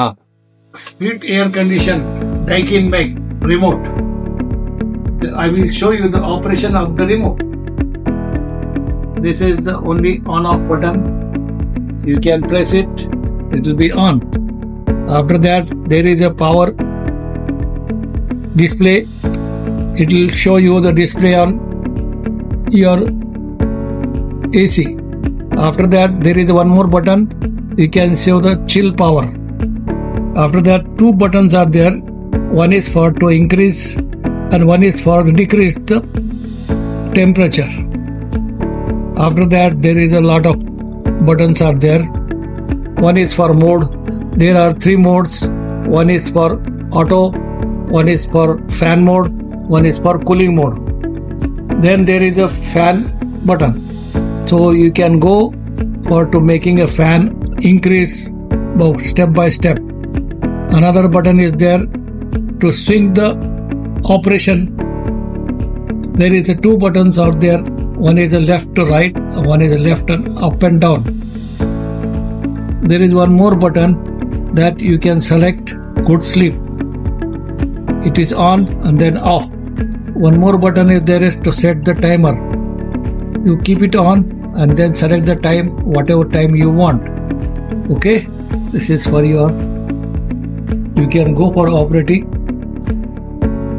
हाँ. Split air condition Daikin make remote. I will show you the operation of the remote. This is the only on-off button. So you can press it, it will be on. After that, there is a power display. It will show you the display on your AC. After that, there is one more button. You can show the chill power. After that, two buttons are there. One is for to increase and one is for to decrease the temperature. After that, there is a lot of buttons are there. One is for mode. There are three modes. One is for auto, one is for fan mode, one is for cooling mode. Then there is a fan button. So you can go for to making a fan increase step by step. Another button is there to swing the operation. There is a two buttons out there. One is a left to right, one is a left and up and down. There is one more button that you can select good sleep. It is on and then off. One more button is there is to set the timer. You keep it on and then select the time, whatever time you want. Okay, this is for your, you can go for operating